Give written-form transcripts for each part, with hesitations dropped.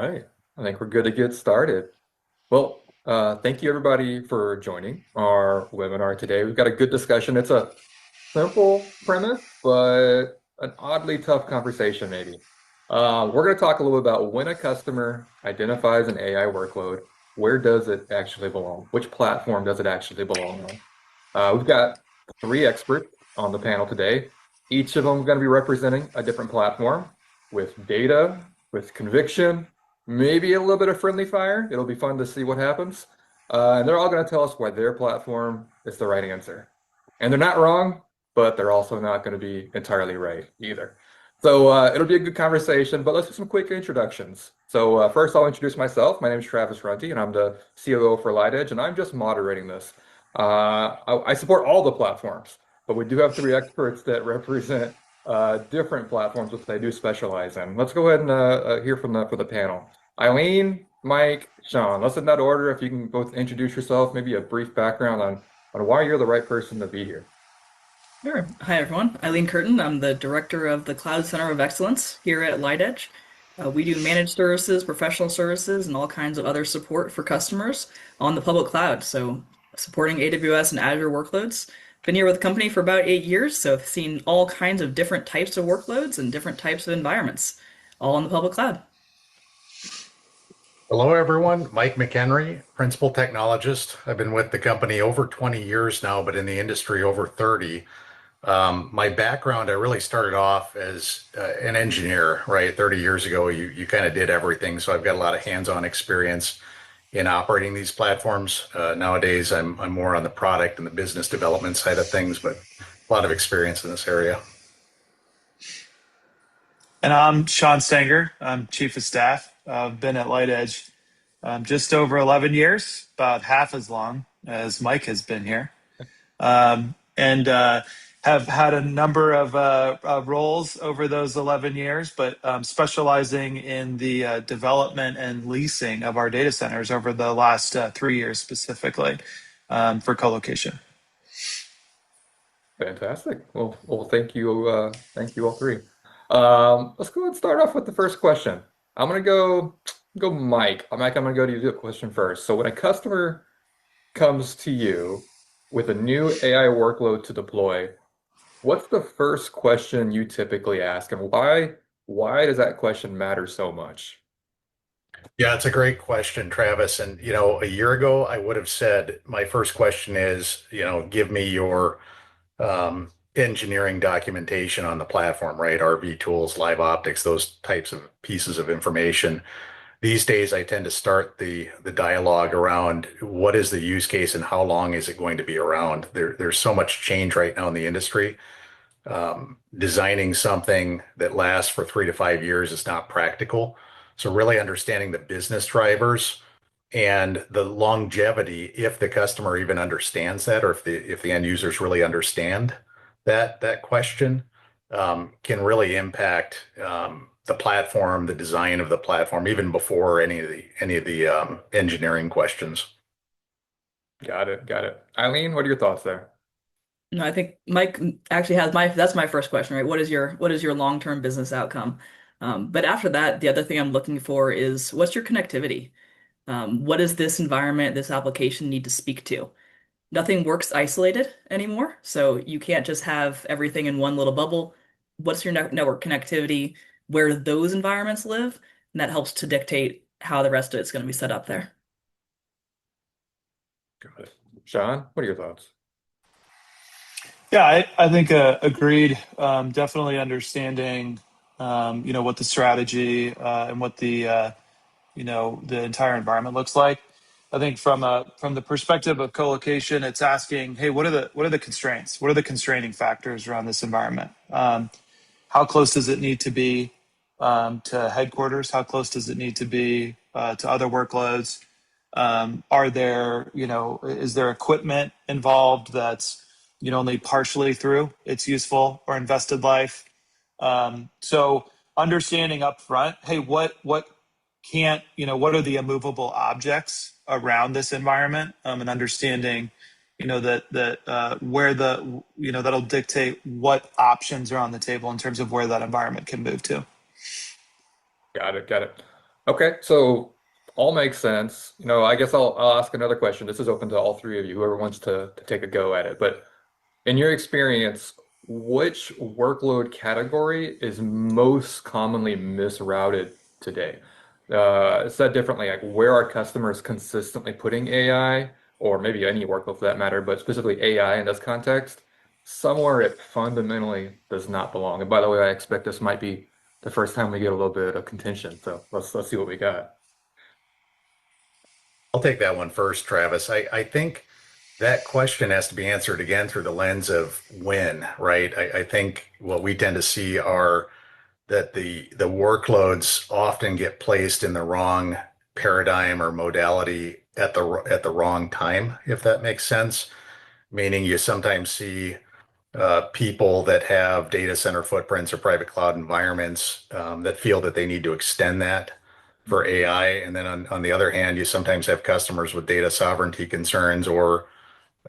right. I think we're good to get started. Well, thank you everybody for joining our webinar today. We've got a good discussion. It's a simple premise, but an oddly tough conversation maybe. We're going to talk a little bit about when a customer identifies an AI workload, where does it actually belong? Which platform does it actually belong on? We've got three experts on the panel today. Each of them going to be representing a different platform with data, with conviction, maybe a little bit of friendly fire. It'll be fun to see what happens. And they're all going to tell us why their platform is the right answer. And they're not wrong, but they're also not going to be entirely right either. So it'll be a good conversation, but let's do some quick introductions. So first, I'll introduce myself. My name is Travis Runty, and I'm the COO for Lightedge, and I'm just moderating this. I support all the platforms, but we do have three experts that represent different platforms, which they do specialize in. Let's go ahead and hear from the panel. Eileen, Mike, Sean. Let's in that order. If you can both introduce yourself, maybe a brief background on why you're the right person to be here. Sure. Hi, everyone. Eileen Curtin. I'm the director of the Cloud Center of Excellence here at Lightedge. We do managed services, professional services, and all kinds of other support for customers on the public cloud. So, supporting AWS and Azure workloads. Been here with the company for about 8 years, so I've seen all kinds of different types of workloads and different types of environments, all on the public cloud. Hello, everyone. Mike McHenry, principal technologist. I've been with the company over 20 years now, but in the industry over 30. My background, I really started off as an engineer, right? 30 years ago, you kind of did everything. So I've got a lot of hands-on experience in operating these platforms. Nowadays, I'm more on the product and the business development side of things, but a lot of experience in this area. And I'm Sean Stenger. I'm Chief of Staff. I've been at Lightedge just over 11 years, about half as long as Mike has been here, and have had a number of roles over those 11 years, but specializing in the development and leasing of our data centers over the last 3 years specifically for colocation. Fantastic. Well, thank you all three. Let's go ahead and start off with the first question. I'm gonna go Mike. Mike, I'm gonna go to you the question first. So when a customer comes to you with a new AI workload to deploy, what's the first question you typically ask, and why does that question matter so much? Yeah, it's a great question, Travis. And, a year ago, I would have said my first question is, give me your engineering documentation on the platform, right? RV tools, live optics, those types of pieces of information. These days, I tend to start the dialogue around what is the use case and how long is it going to be around. There's so much change right now in the industry. Designing something that lasts for 3 to 5 years is not practical. So really understanding the business drivers and the longevity, if the customer even understands that, or if the end users really understand that question, can really impact the platform, the design of the platform, even before any of the engineering questions. Got it. Got it. Eileen, what are your thoughts there? No, I think Mike actually has that's my first question, right? What is your long-term business outcome? But after that, the other thing I'm looking for is what's your connectivity? What does this environment, this application need to speak to? Nothing works isolated anymore, so you can't just have everything in one little bubble. What's your network connectivity? Where do those environments live? And that helps to dictate how the rest of it's going to be set up there. Got it. Sean, what are your thoughts? Yeah, I think agreed. Definitely understanding, what the strategy and what the entire environment looks like. I think from the perspective of colocation, it's asking, hey, what are the constraints? What are the constraining factors around this environment? How close does it need to be to headquarters? How close does it need to be to other workloads? Is there equipment involved that's only partially through its useful or invested life? So understanding up front, hey, what are the immovable objects around this environment, and understanding, that'll dictate what options are on the table in terms of where that environment can move to. Got it. Got it. Okay, so all makes sense. I guess I'll ask another question. This is open to all three of you, whoever wants to take a go at it. But in your experience, which workload category is most commonly misrouted today? Said differently, like where are customers consistently putting AI, or maybe any workload for that matter, but specifically AI in this context, somewhere it fundamentally does not belong. And by the way, I expect this might be the first time we get a little bit of contention. So let's see what we got. I'll take that one first, Travis. I think that question has to be answered again through the lens of when, right? I think what we tend to see are that the workloads often get placed in the wrong paradigm or modality at the wrong time, if that makes sense. Meaning you sometimes see people that have data center footprints or private cloud environments that feel that they need to extend that for AI. And then on the other hand, you sometimes have customers with data sovereignty concerns or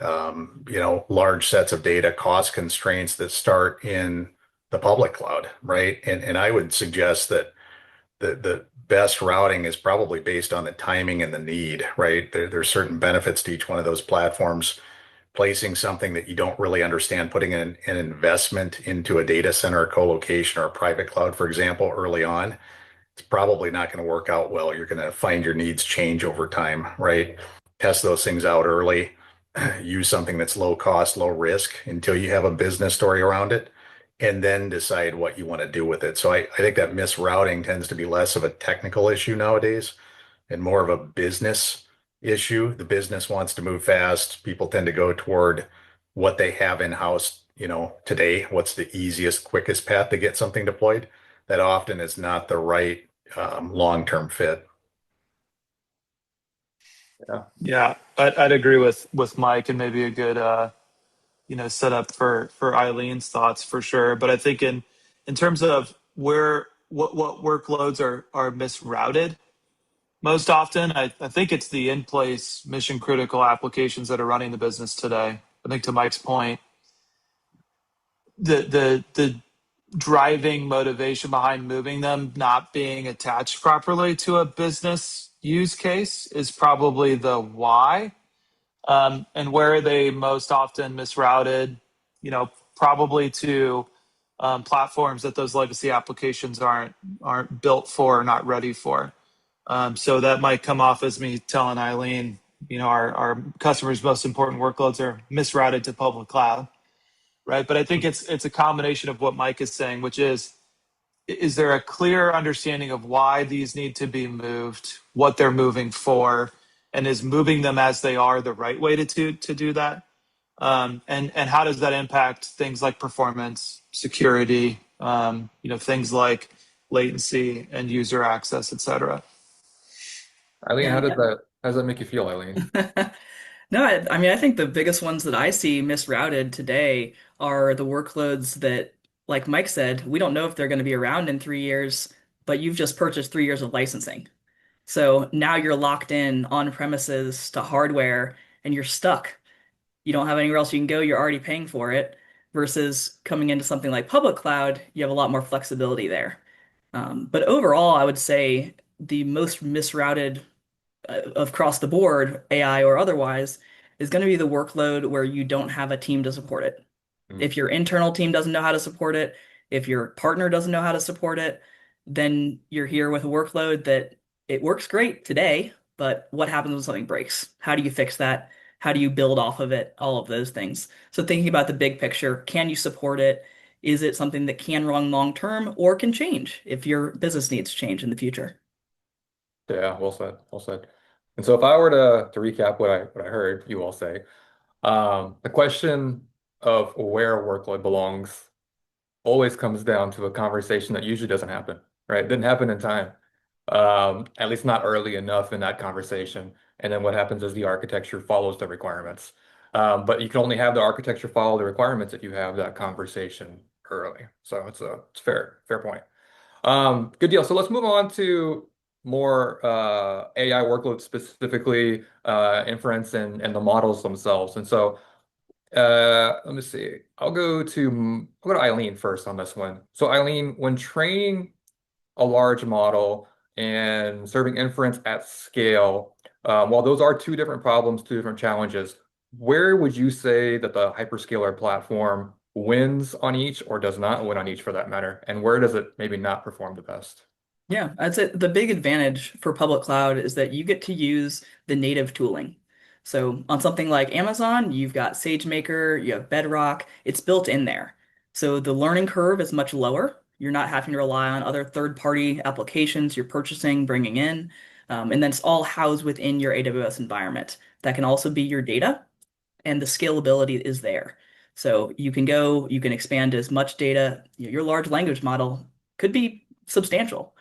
large sets of data cost constraints that start in the public cloud, right? And I would suggest that the best routing is probably based on the timing and the need, right? There's certain benefits to each one of those platforms. Placing something that you don't really understand, putting an investment into a data center, a colocation, or a private cloud, for example, early on, it's probably not going to work out well. You're going to find your needs change over time, right? Test those things out early. Use something that's low cost, low risk until you have a business story around it, and then decide what you want to do with it. So I think that misrouting tends to be less of a technical issue nowadays and more of a business issue. The business wants to move fast. People tend to go toward what they have in-house, today. What's the easiest, quickest path to get something deployed? That often is not the right long-term fit. Yeah. Yeah, I'd agree with Mike, and maybe a good setup for Eileen's thoughts for sure. But I think in terms of what workloads are misrouted most often, I think it's the in place mission critical applications that are running the business today. I think to Mike's point, the driving motivation behind moving them not being attached properly to a business use case is probably the why. And where are they most often misrouted? Probably to platforms that those legacy applications aren't built for, or not ready for. So that might come off as me telling Eileen, our customers' most important workloads are misrouted to public cloud, right? But I think it's a combination of what Mike is saying, which is there a clear understanding of why these need to be moved, what they're moving for, and is moving them as they are the right way to do that? And how does that impact things like performance, security, things like latency and user access, et cetera? Eileen, Yeah. how does that make you feel, Eileen? No, I mean, I think the biggest ones that I see misrouted today are the workloads that, like Mike said, we don't know if they're going to be around in 3 years, but you've just purchased 3 years of licensing. So now you're locked in on premises to hardware and you're stuck. You don't have anywhere else you can go. You're already paying for it versus coming into something like public cloud, you have a lot more flexibility there. But overall, I would say the most misrouted across the board, AI or otherwise, is going to be the workload where you don't have a team to support it. Mm. If your internal team doesn't know how to support it, if your partner doesn't know how to support it, then you're here with a workload that it works great today, but what happens when something breaks? How do you fix that? How do you build off of it? All of those things. So thinking about the big picture, can you support it? Is it something that can run long term or can change if your business needs change in the future? Yeah, well said, well said. And so if I were to recap what I heard you all say, the question of where a workload belongs always comes down to a conversation that usually doesn't happen, right? It didn't happen in time, at least not early enough in that conversation. And then what happens is the architecture follows the requirements. But you can only have the architecture follow the requirements if you have that conversation early. So it's fair point. Good deal. So let's move on to more AI workloads, specifically inference and the models themselves. And so let me see. I'll go to Eileen first on this one. So Eileen, when training a large model, and serving inference at scale, while those are two different problems, two different challenges, where would you say that the hyperscaler platform wins on each or does not win on each for that matter? And where does it maybe not perform the best? Yeah, I'd say the big advantage for public cloud is that you get to use the native tooling. So on something like Amazon, you've got SageMaker, you have Bedrock, it's built in there. So the learning curve is much lower. You're not having to rely on other third-party applications you're purchasing, bringing in, and then it's all housed within your AWS environment. That can also be your data, and the scalability is there. So you can go, you can expand as much data. Your large language model could be substantial.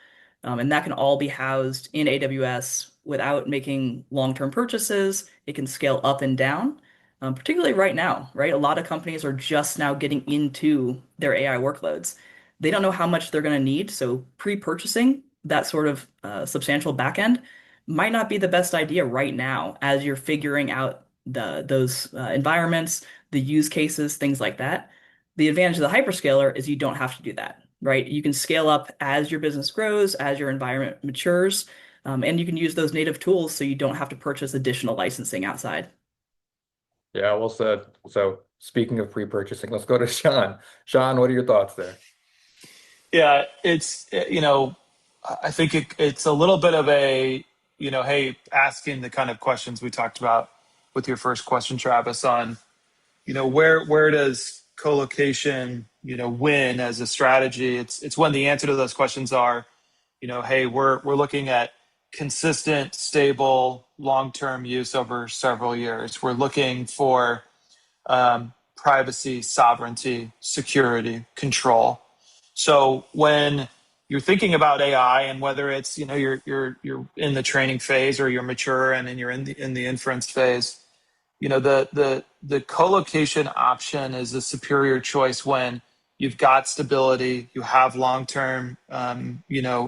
And that can all be housed in AWS without making long-term purchases. It can scale up and down, particularly right now, right? A lot of companies are just now getting into their AI workloads. They don't know how much they're going to need. So pre-purchasing that sort of substantial backend might not be the best idea right now as you're figuring out those environments, the use cases, things like that. The advantage of the hyperscaler is you don't have to do that, right? You can scale up as your business grows, as your environment matures, and you can use those native tools so you don't have to purchase additional licensing outside. Yeah, well said. So speaking of pre-purchasing, let's go to Sean. Sean, what are your thoughts there? Yeah, it's I think it's a little bit of a hey, asking the kind of questions we talked about with your first question, Travis, on where does colocation win as a strategy. It's when the answer to those questions are hey, we're looking at consistent, stable, long-term use over several years. We're looking for privacy, sovereignty, security, control. So when you're thinking about AI, and whether it's you're in the training phase or you're mature and then you're in the inference phase, the co-location option is a superior choice when you've got stability, you have long-term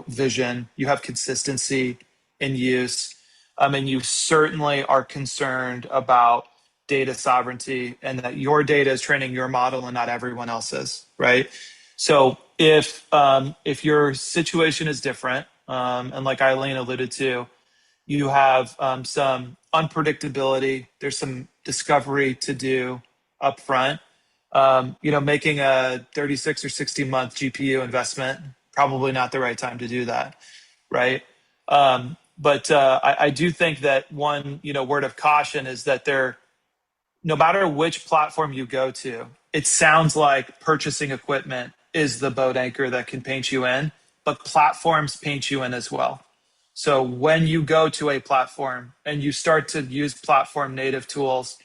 vision, you have consistency in use, and you certainly are concerned about data sovereignty and that your data is training your model and not everyone else's, right? So if your situation is different, and like Eileen alluded to, you have some unpredictability. There's some discovery to do up front. Making a 36 or 60-month GPU investment, probably not the right time to do that, right? But I do think that one, word of caution is that no matter which platform you go to, it sounds like purchasing equipment is the boat anchor that can paint you in, but platforms paint you in as well. So when you go to a platform and you start to use platform native tools,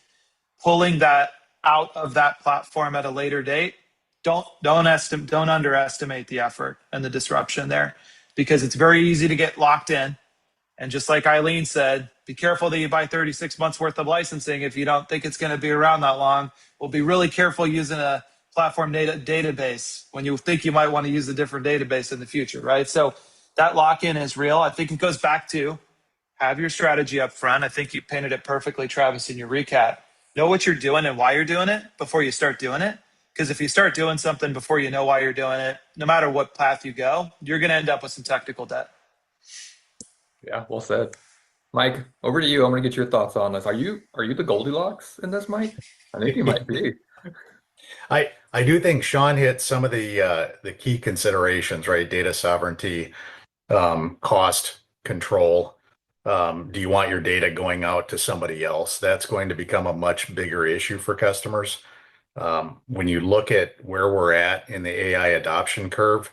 pulling that out of that platform at a later date, don't underestimate the effort and the disruption there, because it's very easy to get locked in. And just like Eileen said, be careful that you buy 36 months worth of licensing if you don't think it's going to be around that long. We'll be really careful using a platform database when you think you might want to use a different database in the future, right? So that lock-in is real. I think it goes back to have your strategy up front. I think you painted it perfectly, Travis, in your recap. Know what you're doing and why you're doing it before you start doing it. Because if you start doing something before you know why you're doing it, no matter what path you go, you're going to end up with some technical debt. Yeah, well said. Mike, over to you. I'm gonna get your thoughts on this. Are you the Goldilocks in this, Mike? I think you might be. I do think Sean hit some of the key considerations, right? Data sovereignty, cost control. Do you want your data going out to somebody else? That's going to become a much bigger issue for customers. When you look at where we're at in the AI adoption curve,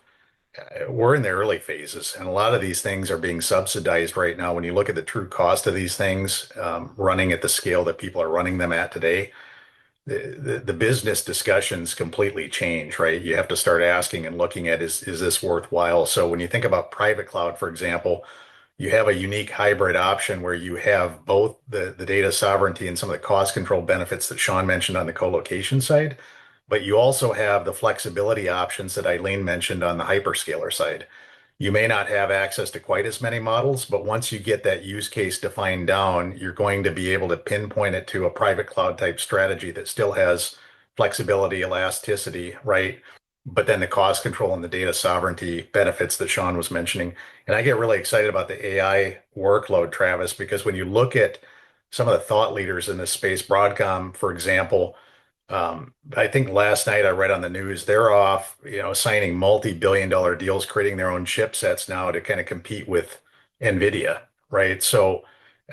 we're in the early phases, and a lot of these things are being subsidized right now. When you look at the true cost of these things, running at the scale that people are running them at today, the business discussions completely change, right? You have to start asking and looking at is this worthwhile? So when you think about private cloud, for example, you have a unique hybrid option where you have both the data sovereignty and some of the cost control benefits that Sean mentioned on the co-location side, but you also have the flexibility options that Eileen mentioned on the hyperscaler side. You may not have access to quite as many models, but once you get that use case defined down, you're going to be able to pinpoint it to a private cloud type strategy that still has flexibility, elasticity, right? but then the cost control and the data sovereignty benefits that Sean was mentioning. And I get really excited about the AI workload, Travis, because when you look at some of the thought leaders in this space, Broadcom, for example, I think last night I read on the news they're off, signing multi-billion-dollar deals, creating their own chipsets now to kind of compete with NVIDIA, right? So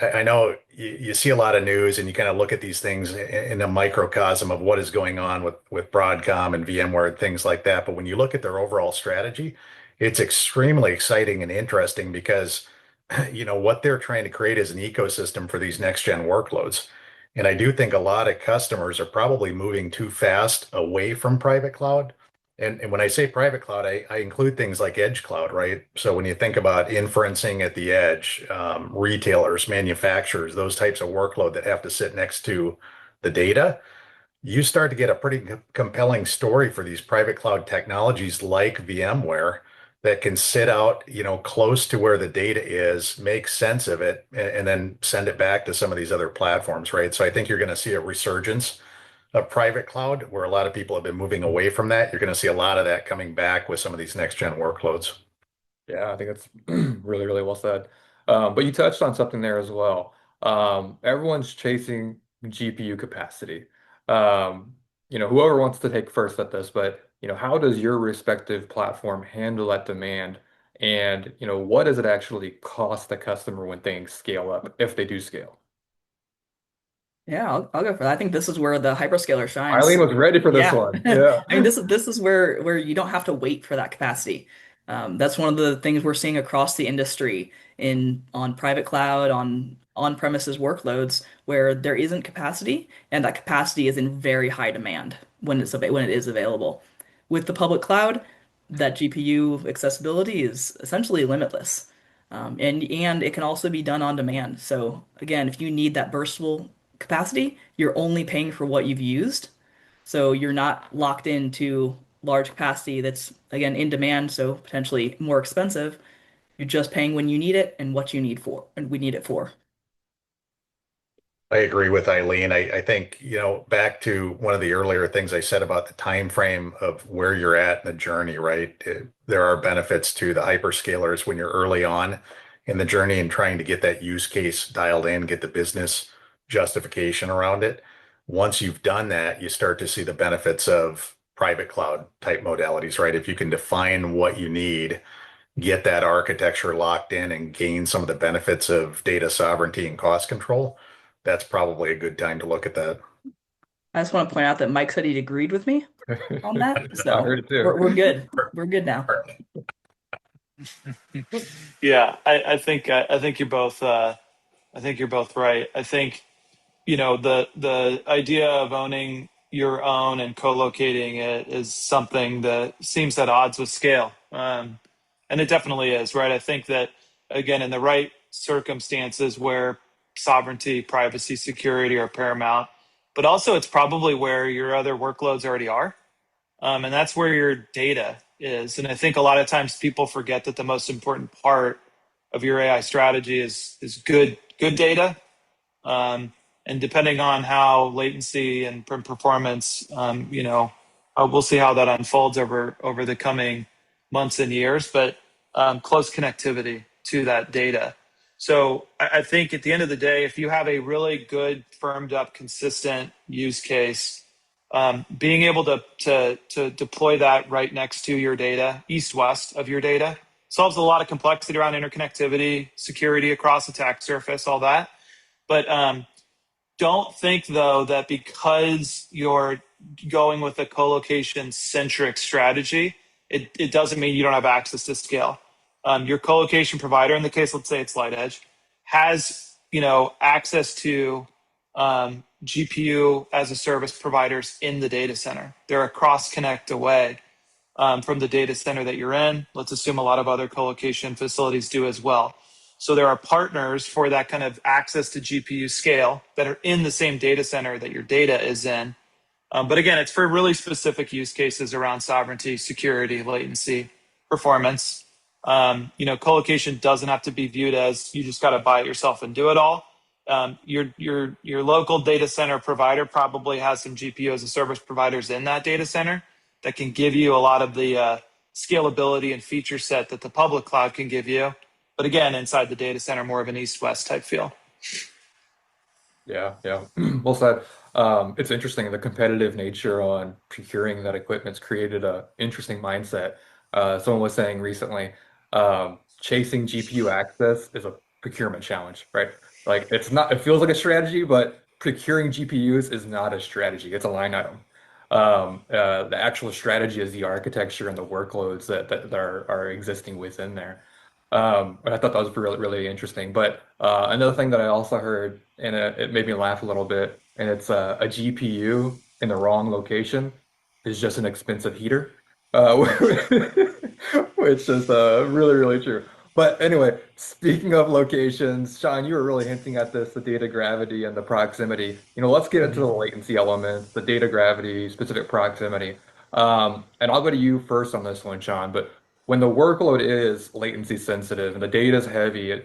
I know you see a lot of news and you kind of look at these things in a microcosm of what is going on with Broadcom and VMware and things like that. But when you look at their overall strategy, it's extremely exciting and interesting because what they're trying to create is an ecosystem for these next gen workloads. And I do think a lot of customers are probably moving too fast away from private cloud. And when I say private cloud, I include things like edge cloud, right? So when you think about inferencing at the edge, retailers, manufacturers, those types of workload that have to sit next to the data, you start to get a pretty compelling story for these private cloud technologies like VMware that can sit out, close to where the data is, make sense of it, and then send it back to some of these other platforms, right? So I think you're going to see a resurgence of private cloud where a lot of people have been moving away from that. You're going to see a lot of that coming back with some of these next gen workloads. Yeah, I think that's really, really well said. But you touched on something there as well. Everyone's chasing GPU capacity. Whoever wants to take first at this, but how does your respective platform handle that demand? And what does it actually cost the customer when things scale up, if they do scale? Yeah, I'll go for that. I think this is where the hyperscaler Eileen shines. was ready for this Yeah. one. I Yeah. mean, this is where you don't have to wait for that capacity. That's one of the things we're seeing across the industry in on private cloud, on-premises workloads, where there isn't capacity, and that capacity is in very high demand when it is available. With the public cloud, that GPU accessibility is essentially limitless. And it can also be done on demand. So again, if you need that burstable capacity, you're only paying for what you've used. So you're not locked into large capacity that's again in demand, so potentially more expensive. You're just paying when you need it and what you need for, and we need it for. I agree with Eileen. I think, back to one of the earlier things I said about the time frame of where you're at in the journey, right? There are benefits to the hyperscalers when you're early on in the journey and trying to get that use case dialed in, get the business justification around it. Once you've done that, you start to see the benefits of private cloud type modalities, right? If you can define what you need, get that architecture locked in and gain some of the benefits of data sovereignty and cost control, that's probably a good time to look at that. I just want to point out that Mike said he agreed with me on that, I so heard it too. we're good. We're good now. Yeah, I think you're both right. I think the idea of owning your own and co-locating it is something that seems at odds with scale, and it definitely is, right? I think that again, in the right circumstances where sovereignty, privacy, security are paramount, but also it's probably where your other workloads already are, and that's where your data is. And I think a lot of times people forget that the most important part of your AI strategy is good data, and depending on how latency and performance, we'll see how that unfolds over the coming months and years. But close connectivity to that data. So I think at the end of the day, if you have a really good, firmed up, consistent use case, being able to deploy that right next to your data, east-west of your data, solves a lot of complexity around interconnectivity, security across attack surface, all that. But don't think, though, that because you're going with a co-location centric strategy, it doesn't mean you don't have access to scale. Your co-location provider, in the case, let's say it's Lightedge, has access to GPU as a service providers in the data center. They're a cross connect away from the data center that you're in. Let's assume a lot of other co-location facilities do as well. So there are partners for that kind of access to GPU scale that are in the same data center that your data is in. But again, it's for really specific use cases around sovereignty, security, latency, performance. Co-location doesn't have to be viewed as you just got to buy it yourself and do it all. Your local data center provider probably has some GPU as a service providers in that data center. that can give you a lot of the scalability and feature set that the public cloud can give you. But again, inside the data center, more of an east-west type feel. Yeah, yeah. Well said. It's interesting. The competitive nature on procuring that equipment's created a interesting mindset. Someone was saying recently, chasing GPU access is a procurement challenge, right? Like it's not, it feels like a strategy, but procuring GPUs is not a strategy. It's a line item. The actual strategy is the architecture and the workloads that are existing within there. And I thought that was really, really interesting. But another thing that I also heard, and it made me laugh a little bit, and it's a GPU in the wrong location is just an expensive heater, uh, which is really, really true. But anyway, speaking of locations, Sean, you were really hinting at this, the data gravity and the proximity. Let's get into the Mhm. latency elements, the data gravity, specific proximity. And I'll go to you first on this one, Sean. But when the workload is latency sensitive and the data is heavy,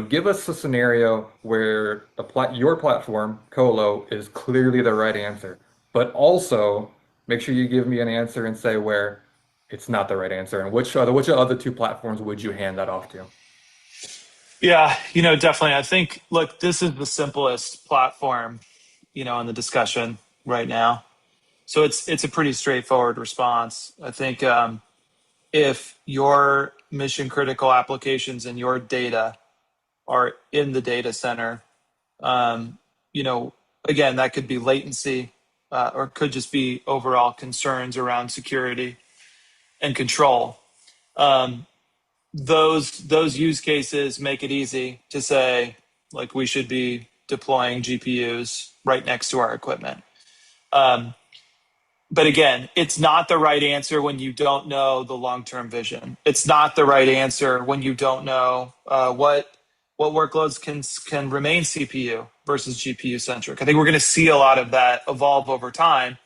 give us a scenario where your platform, Colo, is clearly the right answer, but also make sure you give me an answer and say where it's not the right answer. And which other two platforms would you hand that off to? Yeah, definitely. I think, look, this is the simplest platform, in the discussion right now. So it's a pretty straightforward response. I think if your mission critical applications and your data are in the data center, um, you know, again, that could be latency, or it could just be overall concerns around security and control. Um, those use cases make it easy to say, like, we should be deploying GPUs right next to our equipment. Um, but again, it's not the right answer when you don't know the long-term vision. It's not the right answer when you don't know what workloads can remain CPU versus GPU centric. I think we're going to see a lot of that evolve over time.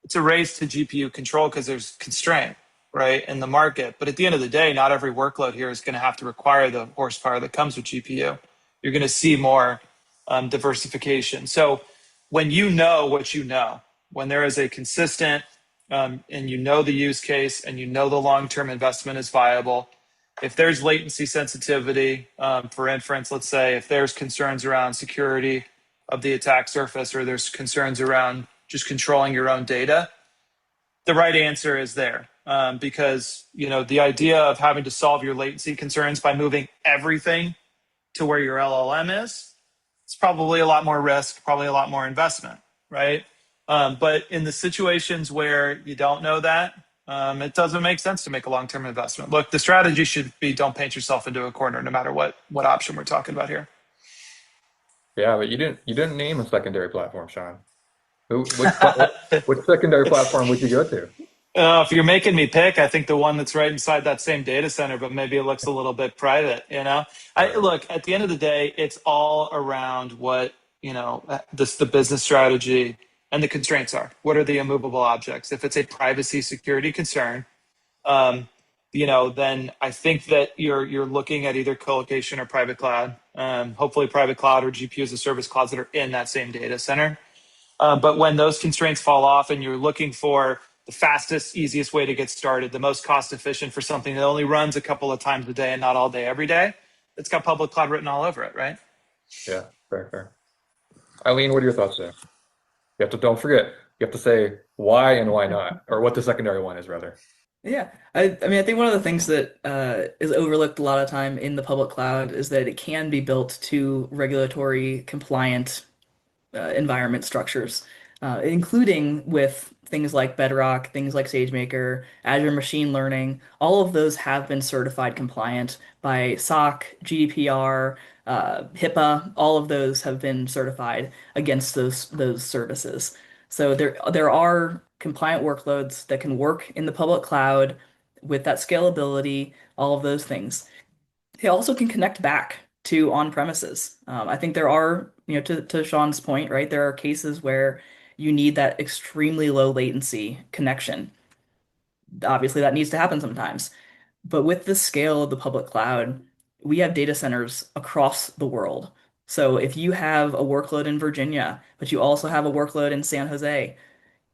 It's a race to GPU control because there's constraint, right, in the market. But at the end of the day, not every workload here is going to have to require the horsepower that comes with GPU. You're going to see more diversification. So when you know what you know, when there is a consistent and you know the use case and you know the long-term investment is viable, if there's latency sensitivity for inference, let's say, if there's concerns around security of the attack surface or there's concerns around just controlling your own data, the right answer is there. Because the idea of having to solve your latency concerns by moving everything to where your LLM is, it's probably a lot more risk, probably a lot more investment, right? But in the situations where you don't know that, it doesn't make sense to make a long-term investment. Look, the strategy should be don't paint yourself into a corner, no matter what option we're talking about here. Yeah, but you didn't name a secondary platform, Sean. Which secondary platform would you go to? If you're making me pick, I think the one that's right inside that same data center, but maybe it looks a little bit private. I Right. look at the end of the day, it's all around what the business strategy and the constraints are. What are the immovable objects? If it's a privacy security concern, um, then I think that you're looking at either colocation or private cloud. Hopefully, private cloud or GPU as a service clouds that are in that same data center. But when those constraints fall off and you're looking for the fastest, easiest way to get started, the most cost efficient for something that only runs a couple of times a day and not all day, every day, it's got public cloud written all over it, right? Yeah, fair, fair. Eileen, what are your thoughts there? Don't forget, you have to say why and why not, or what the secondary one is, rather. Yeah, I mean, I think one of the things that is overlooked a lot of time in the public cloud is that it can be built to regulatory compliant environment structures, including with things like Bedrock, things like SageMaker, Azure Machine Learning. All of those have been certified compliant by SOC, GDPR, HIPAA. All of those have been certified against those services. So there are compliant workloads that can work in the public cloud with that scalability, all of those things. They also can connect back to on premises. I think there are, to Sean's point, right? There are cases where you need that extremely low latency connection. Obviously, that needs to happen sometimes. But with the scale of the public cloud, we have data centers across the world. So if you have a workload in Virginia, but you also have a workload in San Jose,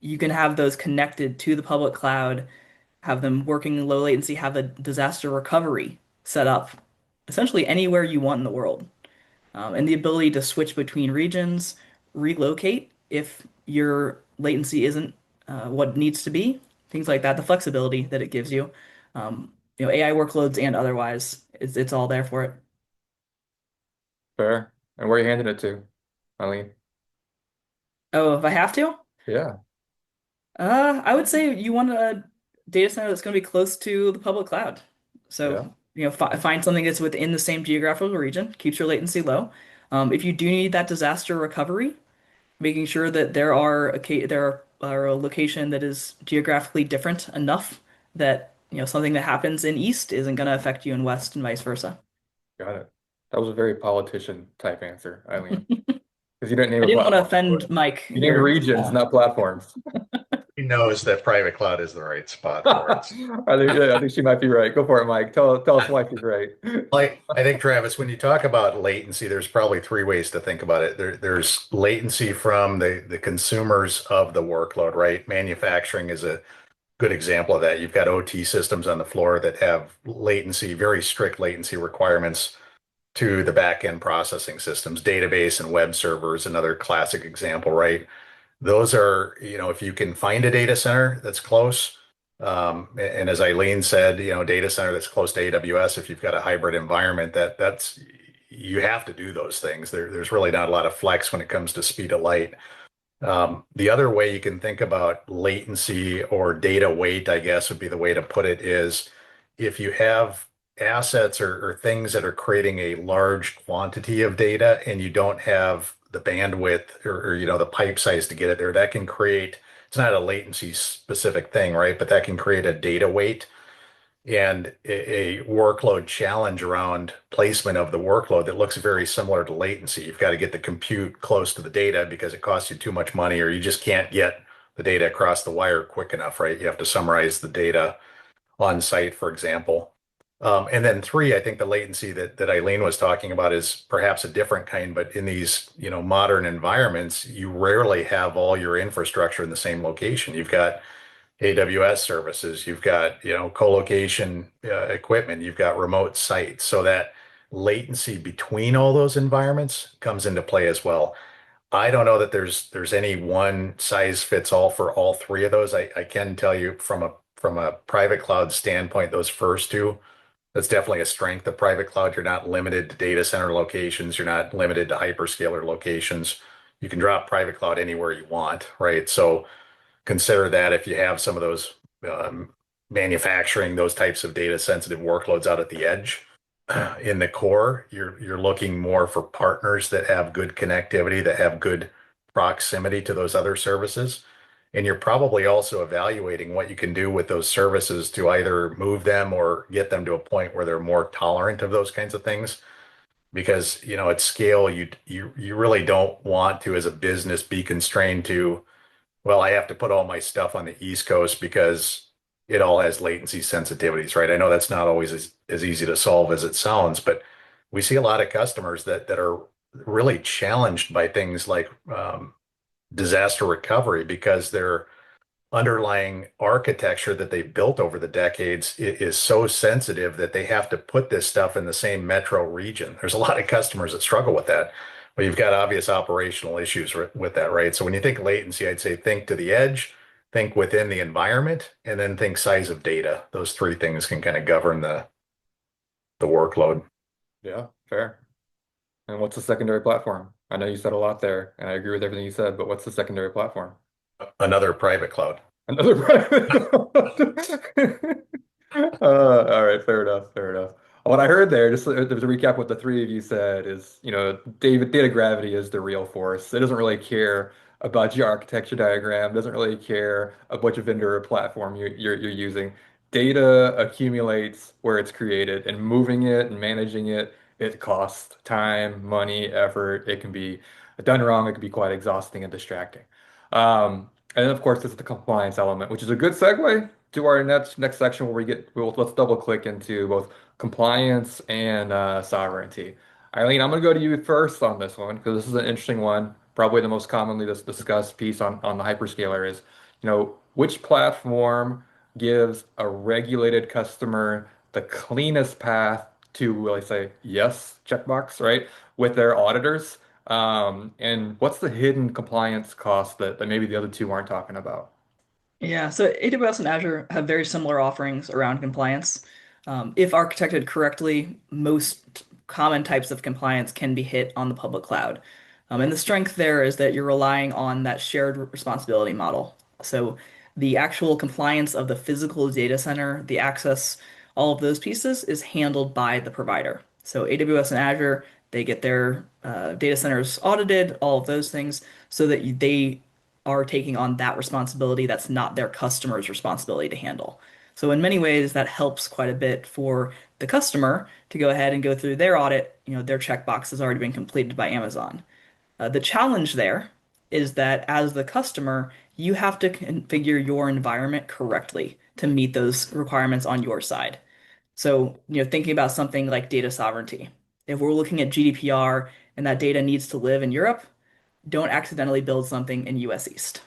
you can have those connected to the public cloud, have them working in low latency, have a disaster recovery set up essentially anywhere you want in the world. And the ability to switch between regions, relocate if your latency isn't what it needs to be, things like that, the flexibility that it gives you, AI workloads and otherwise, it's all there for it. Fair. And where are you handing it to, Eileen? Oh, if I have to? Yeah, I would say you want a data center that's going to be close to the public cloud. yeah, So, find something that's within the same geographical region, keeps your latency low. If you do need that disaster recovery, making sure that there are a location that is geographically different enough that, something that happens in East isn't going to affect you in West and vice versa. got it. That was a very politician type answer, Eileen, because you didn't name I a didn't want to platform. offend Mike You named here. regions, not platforms. He knows that private cloud is the right spot for I it. think, yeah, I think she might be right. Go for it, Mike. Tell us why she's right. Like, I think, Travis, when you talk about latency, there's probably three ways to think about it. There's latency from the consumers of the workload, right? Manufacturing is a good example of that. You've got OT systems on the floor that have latency, very strict latency requirements to the back end processing systems. Database and web servers, another classic example, right? Those are, if you can find a data center that's close, and as Eileen said, data center that's close to AWS, if you've got a hybrid environment, that's you have to do those things. There's really not a lot of flex when it comes to speed of light. The other way you can think about latency or data weight, I guess would be the way to put it, is if you have assets or things that are creating a large quantity of data and you don't have the bandwidth or the pipe size to get it there, that can create, it's not a latency specific thing, right? But that can create a data weight and a workload challenge around placement of the workload that looks very similar to latency. You've got to get the compute close to the data because it costs you too much money, or you just can't get the data across the wire quick enough, right? You have to summarize the data on site, for example. And then three, I think the latency that Eileen was talking about is perhaps a different kind, but in these, modern environments, you rarely have all your infrastructure in the same location. You've got AWS services, you've got, colocation equipment, you've got remote sites. So that latency between all those environments comes into play as well. I don't know that there's any one size fits all for all three of those. I can tell you from a private cloud standpoint, those first two, that's definitely a strength of private cloud. You're not limited to data center locations, you're not limited to hyperscaler locations. You can drop private cloud anywhere you want, right? So consider that if you have some of those manufacturing, those types of data sensitive workloads out at the edge. In the core, you're looking more for partners that have good connectivity, that have good proximity to those other services. And you're probably also evaluating what you can do with those services to either move them or get them to a point where they're more tolerant of those kinds of things. Because, at scale, you really don't want to, as a business, be constrained to, well, I have to put all my stuff on the East Coast because it all has latency sensitivities, right? I know that's not always as easy to solve as it sounds, but we see a lot of customers that are really challenged by things like disaster recovery because their underlying architecture that they've built over the decades is so sensitive that they have to put this stuff in the same metro region. There's a lot of customers that struggle with that. But you've got obvious operational issues with that, right? So when you think latency, I'd say think to the edge, think within the environment, and then think size of data. Those three things can kind of govern the workload. Yeah, fair. And what's the secondary platform? I know you said a lot there, and I agree with everything you said, but what's the secondary platform? Another private cloud. Another private. All right, fair enough, fair enough. What I heard there, just to recap what the three of you said, is, David, data gravity is the real force. It doesn't really care about your architecture diagram, doesn't really care about which vendor or platform you're using. Data accumulates where it's created, and moving it and managing it, it costs time, money, effort. It can be done wrong, it can be quite exhausting and distracting. And then, of course, there's the compliance element, which is a good segue to our next section where let's double click into both compliance and sovereignty. Eileen, I'm going to go to you first on this one because this is an interesting one. Probably the most commonly discussed piece on the hyperscaler is which platform gives a regulated customer the cleanest path to, let's say, yes, checkbox, right, with their auditors? And what's the hidden compliance cost that maybe the other two aren't talking about? Yeah, so AWS and Azure have very similar offerings around compliance. If architected correctly, most common types of compliance can be hit on the public cloud. And the strength there is that you're relying on that shared responsibility model. So the actual compliance of the physical data center, the access, all of those pieces is handled by the provider. So AWS and Azure, they get their data centers audited, all of those things, so that they are taking on that responsibility that's not their customer's responsibility to handle. So in many ways, that helps quite a bit for the customer to go ahead and go through their audit. Their checkbox has already been completed by Amazon. The challenge there is that as the customer, you have to configure your environment correctly to meet those requirements on your side. So, thinking about something like data sovereignty. If we're looking at GDPR and that data needs to live in Europe, don't accidentally build something in US East,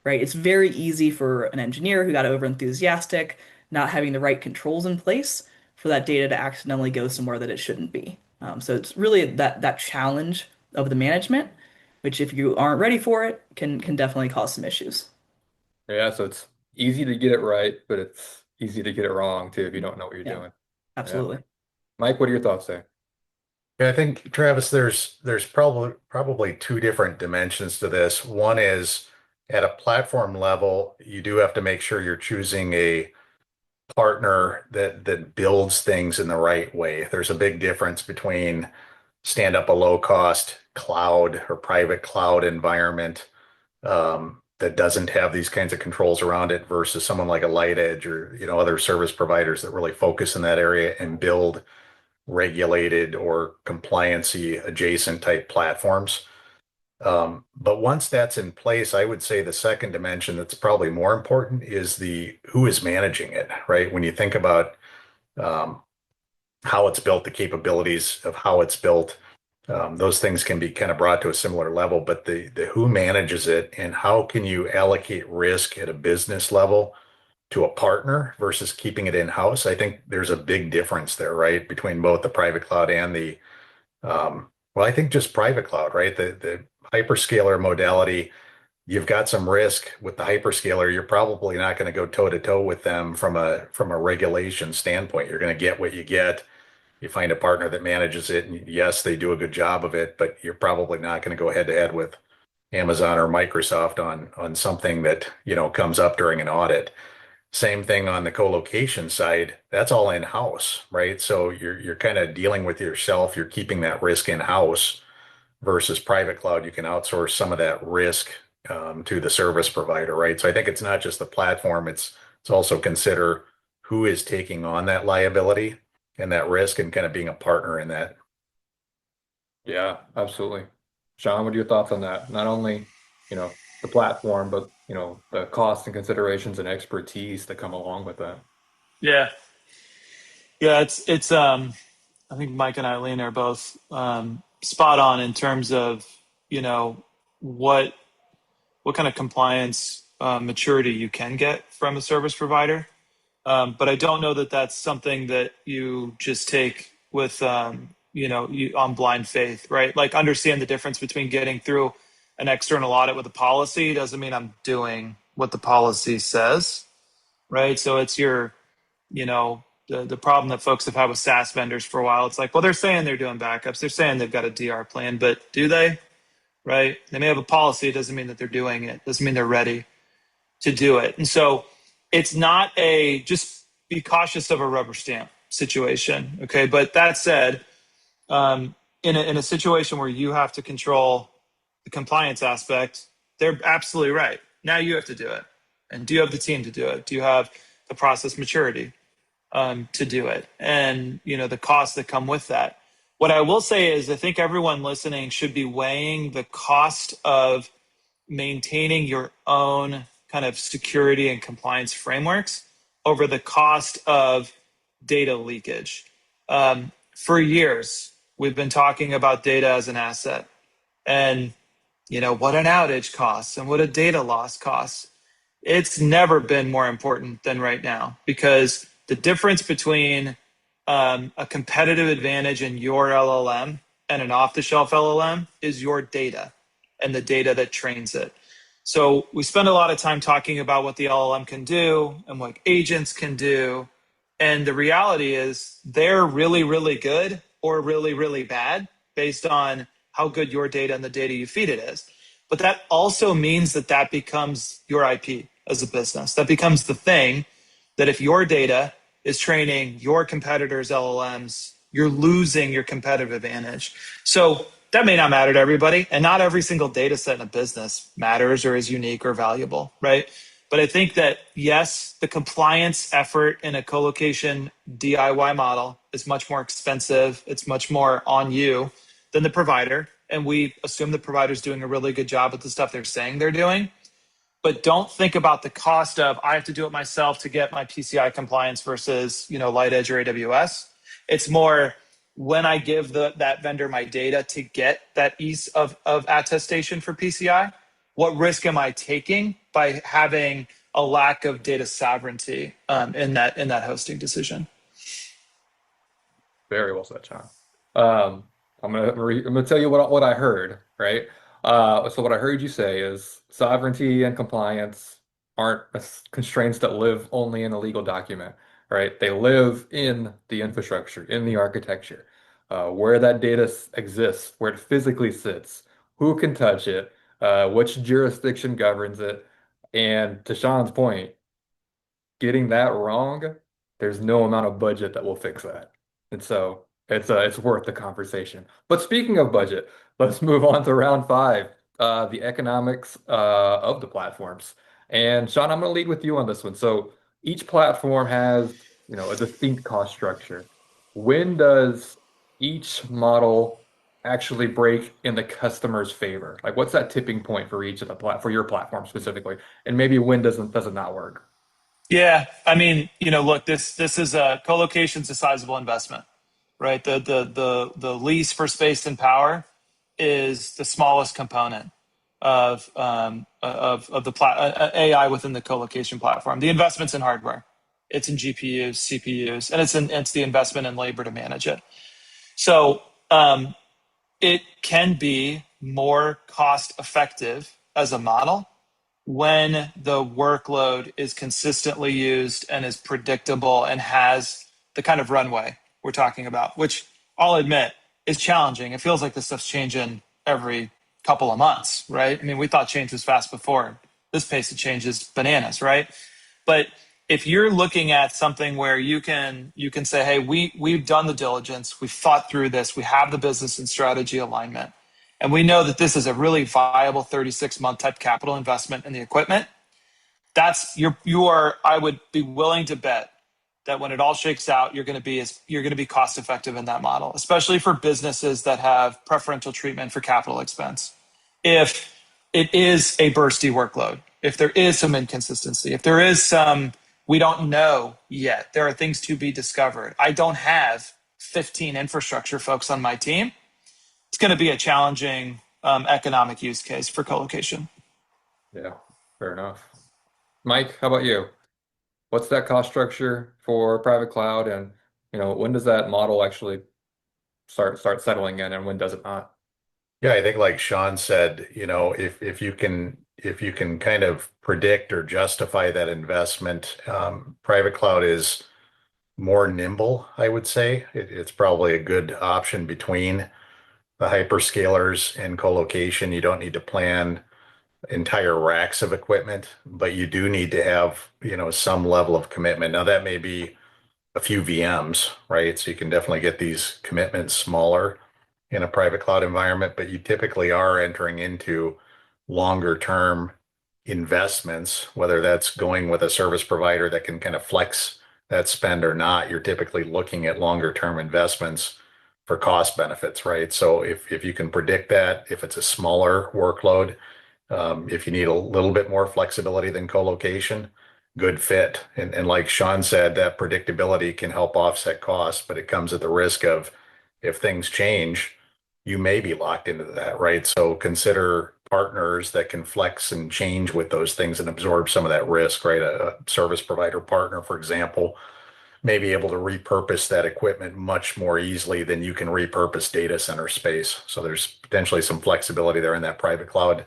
right? It's very easy for an engineer who got over enthusiastic, not having the right controls in place for that data to accidentally go somewhere that it shouldn't be. So it's really that challenge of the management, which if you aren't ready for it, can definitely cause some issues. Yeah, so it's easy to get it right, but it's easy to get it wrong too if you don't know what you're Yeah, doing. Yeah. absolutely. Mike, what are your thoughts there? Yeah, I think Travis, there's probably two different dimensions to this. One is at a platform level, you do have to make sure you're choosing a partner that builds things in the right way. There's a big difference between stand up a low cost cloud or private cloud environment that doesn't have these kinds of controls around it versus someone like a Lightedge or other service providers that really focus in that area and build regulated or compliancy adjacent type platforms. But once that's in place, I would say the second dimension that's probably more important is the who is managing it, right? When you think about um, how it's built, the capabilities of how it's built, those things can be kind of brought to a similar level, but the who manages it and how can you allocate risk at a business level to a partner versus keeping it in-house, I think there's a big difference there, right? Between both the private cloud and well, I think just private cloud, right? The hyperscaler modality, you've got some risk with the hyperscaler. You're probably not going to go toe to toe with them from a regulation standpoint. You're going to get what you get. You find a partner that manages it, and yes, they do a good job of it, but you're probably not going to go head to head with Amazon or Microsoft on something that, comes up during an audit. Same thing on the colocation side. That's all in-house, right? So you're kind of dealing with yourself. You're keeping that risk in-house versus private cloud. You can outsource some of that risk to the service provider, right? So I think it's not just the platform. It's also consider who is taking on that liability and that risk and kind of being a partner in that. Yeah, absolutely. Sean, what are your thoughts on that? Not only, the platform, but, the costs and considerations and expertise that come along with that. Yeah. Yeah, it's I think Mike and Eileen are both spot on in terms of, you know, what what kind of compliance maturity you can get from a service provider. But I don't know that that's something that you just take with, on blind faith, right? Like understand the difference between getting through an external audit with a policy doesn't mean I'm doing what the policy says, right? So it's the problem that folks have had with SaaS vendors for a while. It's like, well, they're saying they're doing backups. They're saying they've got a DR plan, but do they? Right? They may have a policy. It doesn't mean that they're doing it. It doesn't mean they're ready to do it. And so it's not just be cautious of a rubber stamp situation. Okay. But that said, in a situation where you have to control the compliance aspect, they're absolutely right. Now you have to do it. And do you have the team to do it? Do you have the process maturity to do it? And, the costs that come with that. What I will say is I think everyone listening should be weighing the cost of maintaining your own kind of security and compliance frameworks over the cost of data leakage. For years, we've been talking about data as an asset and what an outage costs and what a data loss costs. It's never been more important than right now, because the difference between a competitive advantage in your LLM and an off-the-shelf LLM is your data and the data that trains it. So we spend a lot of time talking about what the LLM can do and what agents can do. And the reality is they're really, really good or really, really bad based on how good your data and the data you feed it is. But that also means that that becomes your IP as a business. That becomes the thing that if your data is training your competitors' LLMs, you're losing your competitive advantage. So that may not matter to everybody, and not every single data set in a business matters or is unique or valuable, right? But I think that, yes, the compliance effort in a colocation DIY model is much more expensive. It's much more on you than the provider. And we assume the provider's doing a really good job with the stuff they're saying they're doing. But don't think about the cost of, I have to do it myself to get my PCI compliance versus, Lightedge or AWS. It's more, when I give that vendor my data to get that ease of attestation for PCI, what risk am I taking by having a lack of data sovereignty in that hosting decision? Very well said, John. I'm gonna tell you what I heard, right? So what I heard you say is sovereignty and compliance aren't constraints that live only in a legal document, right? They live in the infrastructure, in the architecture, where that data exists, where it physically sits, who can touch it, which jurisdiction governs it, and to Sean's point, getting that wrong, there's no amount of budget that will fix that. And so it's worth the conversation. But speaking of budget, let's move on to round five, the economics of the platforms. And Sean, I'm going to lead with you on this one. So each platform has, a distinct cost structure. When does each model actually break in the customer's favor? Like, what's that tipping point for each of for your platform specifically? And maybe when does it not work? Yeah, I mean, look, this is a colocation's a sizable investment, right? The lease for space and power is the smallest component of the AI within the colocation platform. The investment's in hardware, it's in GPUs, CPUs, and it's the investment in labor to manage it. So it can be more cost effective as a model when the workload is consistently used and is predictable and has the kind of runway we're talking about, which I'll admit is challenging. It feels like this stuff's changing every couple of months, right? I mean, we thought change was fast before. This pace of change is bananas, right? But if you're looking at something where you can say, hey, we've done the diligence, we've thought through this, we have the business and strategy alignment, and we know that this is a really viable 36-month type capital investment in the equipment, I would be willing to bet that when it all shakes out, you're going to be cost effective in that model, especially for businesses that have preferential treatment for capital expense. If it is a bursty workload, if there is some inconsistency, if there is some, we don't know yet, there are things to be discovered. I don't have 15 infrastructure folks on my team. It's going to be a challenging economic use case for colocation. Yeah, fair enough. Mike, how about you? What's that cost structure for private cloud, and when does that model actually start settling in, and when does it not? Yeah, I think like Sean said, if you can kind of predict or justify that investment, private cloud is more nimble, I would say. It's probably a good option between the hyperscalers and colocation. You don't need to plan entire racks of equipment, but you do need to have, some level of commitment. Now that may be a few VMs, right? So you can definitely get these commitments smaller in a private cloud environment, but you typically are entering into longer term investments, whether that's going with a service provider that can kind of flex that spend or not. You're typically looking at longer term investments for cost benefits, right? So if you can predict that, if it's a smaller workload, if you need a little bit more flexibility than colocation, good fit. And like Sean said, that predictability can help offset costs, but it comes at the risk of, if things change, you may be locked into that, right? So consider partners that can flex and change with those things and absorb some of that risk, right? A service provider partner, for example, may be able to repurpose that equipment much more easily than you can repurpose data center space. So there's potentially some flexibility there in that private cloud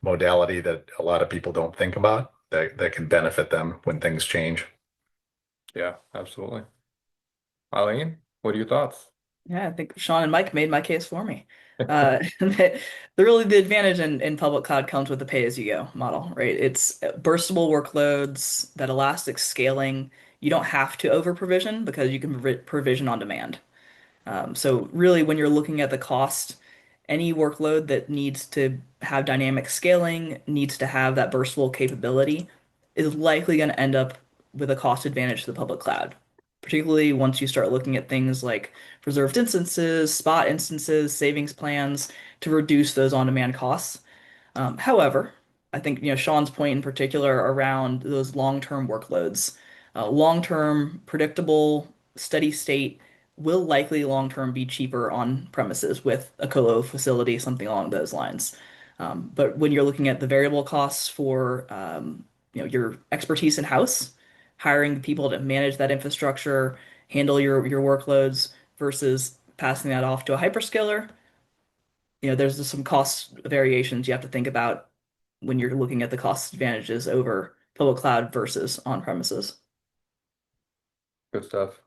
modality that a lot of people don't think about that can benefit them when things change. Yeah, absolutely. Eileen, what are your thoughts? Yeah, I think Sean and Mike made my case for me. The advantage in public cloud comes with the pay-as-you-go model, right? It's burstable workloads, that elastic scaling. You don't have to over provision because you can provision on demand. So really, when you're looking at the cost, any workload that needs to have dynamic scaling, needs to have that burstable capability, is likely going to end up with a cost advantage to the public cloud. Particularly once you start looking at things like reserved instances, spot instances, savings plans to reduce those on-demand costs. However, I think Sean's point in particular around those long-term workloads, long-term, predictable, steady state will likely long-term be cheaper on premises with a colo facility, something along those lines. But when you're looking at the variable costs for your expertise in house, hiring the people to manage that infrastructure, handle your workloads versus passing that off to a hyperscaler, there's just some cost variations you have to think about when you're looking at the cost advantages over public cloud versus on premises. Good stuff.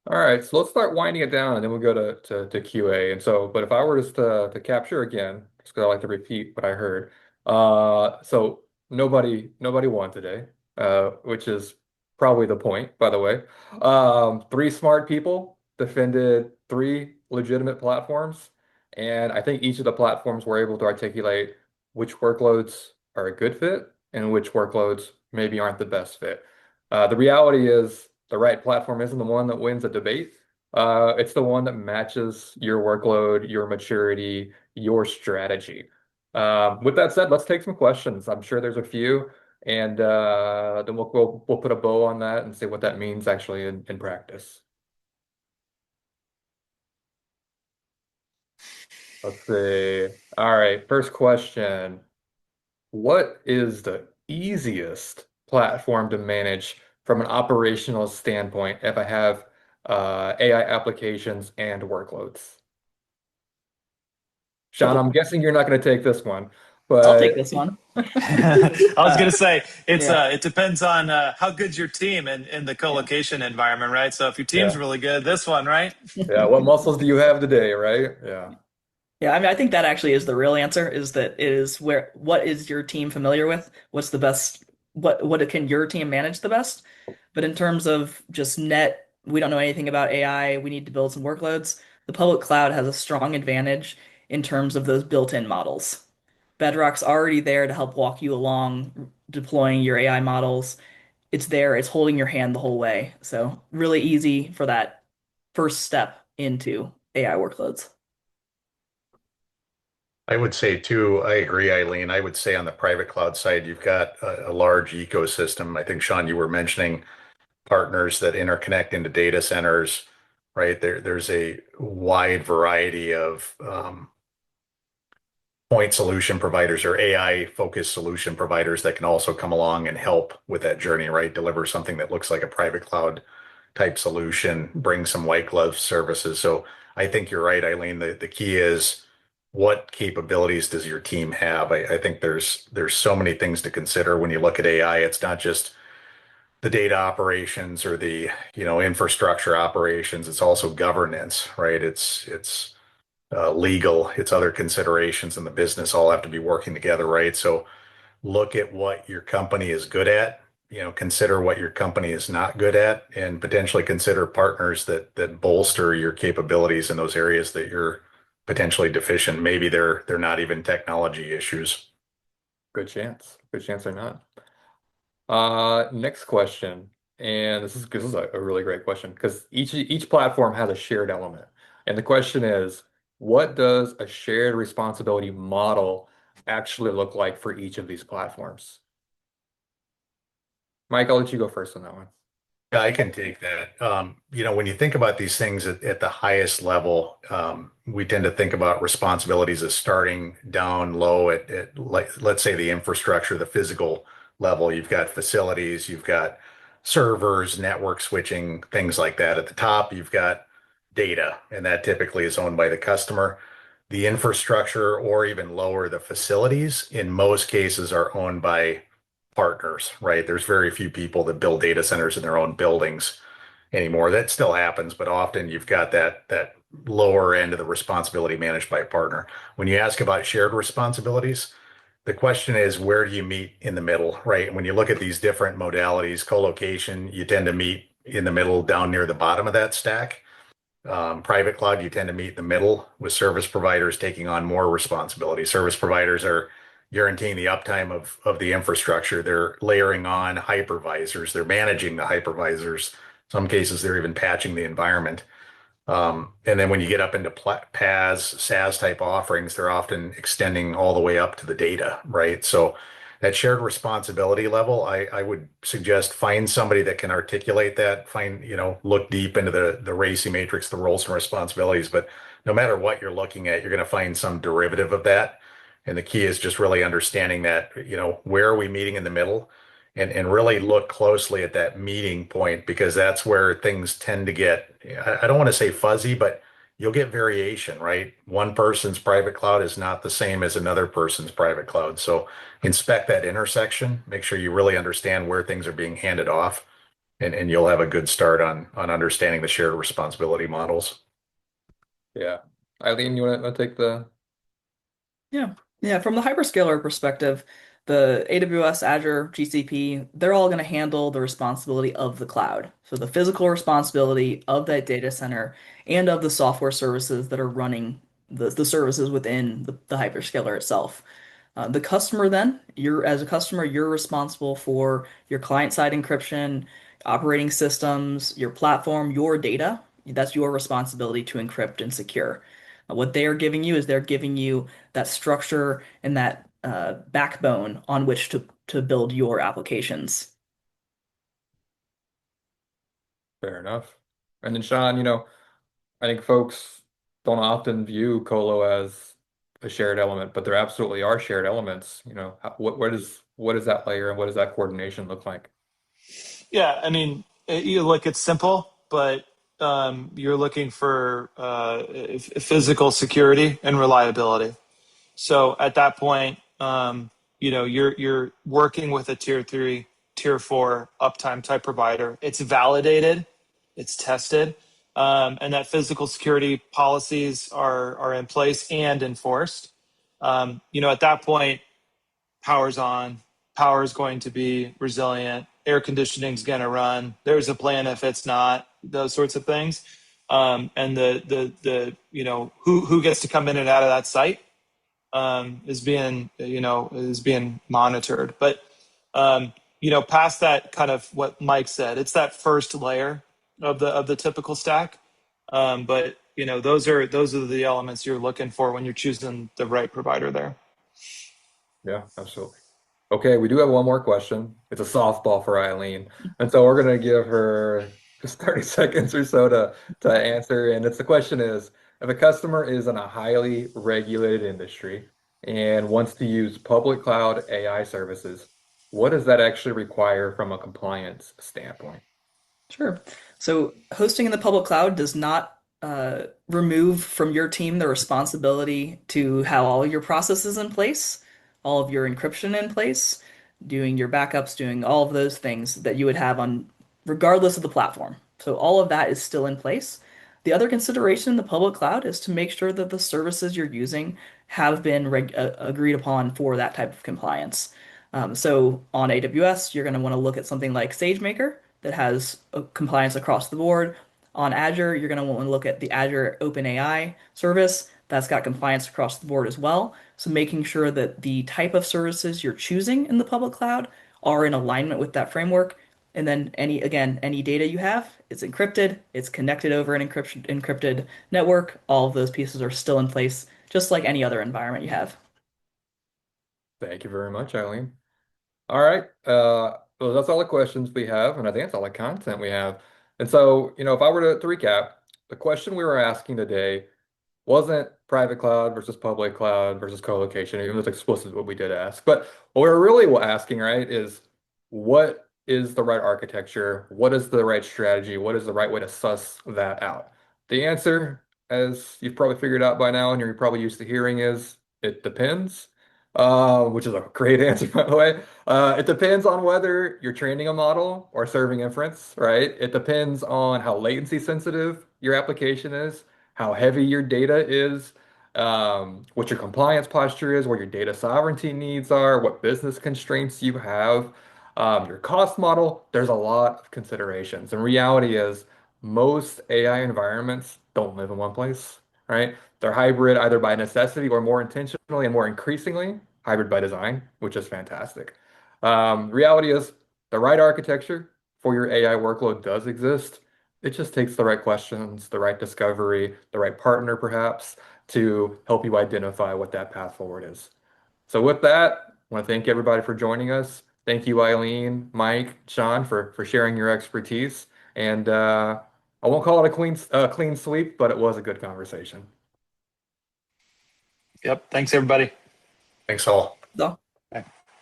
All right, so let's start winding it down and then we'll go to QA. And so, but if I were just to capture again, just because I like to repeat what I heard. So nobody won today, which is probably the point, by the way. Three smart people defended three legitimate platforms, and I think each of the platforms were able to articulate which workloads are a good fit and which workloads maybe aren't the best fit. The reality is the right platform isn't the one that wins a debate. It's the one that matches your workload, your maturity, your strategy. With that said, let's take some questions. I'm sure there's a few, and then we'll put a bow on that and see what that means actually in practice. Let's see. All right, first question. What is the easiest platform to manage from an operational standpoint if I have AI applications and workloads? Sean, Public, I'm guessing you're not going to take this one, I'll but take this one. I was Uh, gonna say yeah, it depends on how good's your team in the yeah, colocation environment, right? So if your team's yeah, really good, this one, right? yeah. What muscles do you have today, right? Yeah, yeah. I mean, I think that actually is the real answer. Is that it is where what is your team familiar with? What's the best? What can your team manage the best? But in terms of just net, we don't know anything about AI. We need to build some workloads. The public cloud has a strong advantage in terms of those built-in models. Bedrock's already there to help walk you along deploying your AI models. It's there, it's holding your hand the whole way. So really easy for that first step into AI workloads. I would say too, I agree, Eileen. I would say on the private cloud side, you've got a large ecosystem. I think, Sean, you were mentioning partners that interconnect into data centers, right? There's a wide variety of point solution providers or AI focused solution providers that can also come along and help with that journey, right? Deliver something that looks like a private cloud type solution, bring some white glove services. So I think you're right, Eileen. The key is what capabilities does your team have? I think there's so many things to consider when you look at AI. It's not just the data operations or the infrastructure operations. It's also governance, right? It's legal, it's other considerations in the business all have to be working together, right? So look at what your company is good at, consider what your company is not good at, and potentially consider partners that bolster your capabilities in those areas that you're potentially deficient. Maybe they're not even technology issues. good chance. Good chance they're not. Next question, and this is a really great question because each platform has a shared element, and the question is, what does a shared responsibility model actually look like for each of these platforms? Mike, I'll let you go first on that one. Yeah, I can take that. When you think about these things at the highest level, we tend to think about responsibilities as starting down low at like, let's say the infrastructure, the physical level. You've got facilities, you've got servers, network switching, things like that. At the top, you've got data, and that typically is owned by the customer. The infrastructure, or even lower, the facilities, in most cases are owned by partners, right? There's very few people that build data centers in their own buildings anymore. That still happens, but often you've got that lower end of the responsibility managed by a partner. When you ask about shared responsibilities, the question is, where do you meet in the middle, right? When you look at these different modalities, colocation, you tend to meet in the middle, down near the bottom of that stack. Private cloud, you tend to meet in the middle with service providers taking on more responsibility. Service providers are guaranteeing the uptime of the infrastructure. They're layering on hypervisors. They're managing the hypervisors. Some cases, they're even patching the environment. And then when you get up into PaaS, SaaS type offerings, they're often extending all the way up to the data, right? So that shared responsibility level, I would suggest find somebody that can articulate that, look deep into the RACI matrix, the roles and responsibilities. But no matter what you're looking at, you're going to find some derivative of that. And the key is just really understanding that, where are we meeting in the middle? And really look closely at that meeting point, because that's where things tend to get, I don't want to say fuzzy, but you'll get variation, right? One person's private cloud is not the same as another person's private cloud. So inspect that intersection, make sure you really understand where things are being handed off, and you'll have a good start on understanding the shared responsibility models. Yeah. Eileen, you want to take the Yeah. Yeah. From the hyperscaler perspective, the AWS, Azure, GCP, they're all going to handle the responsibility of the cloud. So the physical responsibility of that data center and of the software services that are running the services within the hyperscaler itself. The customer then, as a customer, you're responsible for your client-side encryption, operating systems, your platform, your data. That's your responsibility to encrypt and secure. What they are giving you is they're giving you that structure and that backbone on which to build your applications. fair enough. And then Sean, I think folks don't often view Colo as a shared element, but there absolutely are shared elements. What is that layer and what does that coordination look like? Yeah, I mean, you look, it's simple, but you're looking for physical security and reliability. So at that point, you're working with a tier three, tier four uptime type provider. It's validated, it's tested, and that physical security policies are in place and enforced. At that point, power's on, power is going to be resilient, air conditioning's going to run. There's a plan if it's not, those sorts of things. And who gets to come in and out of that site is being monitored. But past that, kind of what Mike said, it's that first layer of the typical stack. But those are the elements you're looking for when you're choosing the right provider there. Yeah, absolutely. Okay, we do have one more question. It's a softball for Eileen. And so we're going to give her just 30 seconds or so to answer. And the question is, if a customer is in a highly regulated industry and wants to use public cloud AI services, what does that actually require from a compliance standpoint? Sure. So hosting in the public cloud does not remove from your team the responsibility to have all your processes in place, all of your encryption in place, doing your backups, doing all of those things that you would have on regardless of the platform. So all of that is still in place. The other consideration in the public cloud is to make sure that the services you're using have been agreed upon for that type of compliance. So on AWS, you're going to want to look at something like SageMaker that has compliance across the board. On Azure, you're going to want to look at the Azure OpenAI service that's got compliance across the board as well. So making sure that the type of services you're choosing in the public cloud are in alignment with that framework. And then any data you have, it's encrypted, it's connected over an encrypted network. All of those pieces are still in place, just like any other environment you have. Thank you very much, Eileen. All right. So that's all the questions we have, and I think that's all the content we have. And so, if I were to recap, the question we were asking today wasn't private cloud versus public cloud versus colocation, even though it's explicit what we did ask. But what we're really asking, right, is what is the right architecture? What is the right strategy? What is the right way to suss that out? The answer, as you've probably figured out by now, and you're probably used to hearing, is it depends, which is a great answer, by the way. It depends on whether you're training a model or serving inference, right? It depends on how latency sensitive your application is, how heavy your data is, what your compliance posture is, what your data sovereignty needs are, what business constraints you have, your cost model. There's a lot of considerations. And reality is most AI environments don't live in one place, right? They're hybrid either by necessity or more intentionally and more increasingly hybrid by design, which is fantastic. Reality is the right architecture for your AI workload does exist. It just takes the right questions, the right discovery, the right partner, perhaps, to help you identify what that path forward is. So with that, I want to thank everybody for joining us. Thank you, Eileen, Mike, Sean, for sharing your expertise. And I won't call it a clean sweep, but it was a good conversation. Yep. Thanks, everybody. Thanks all. So.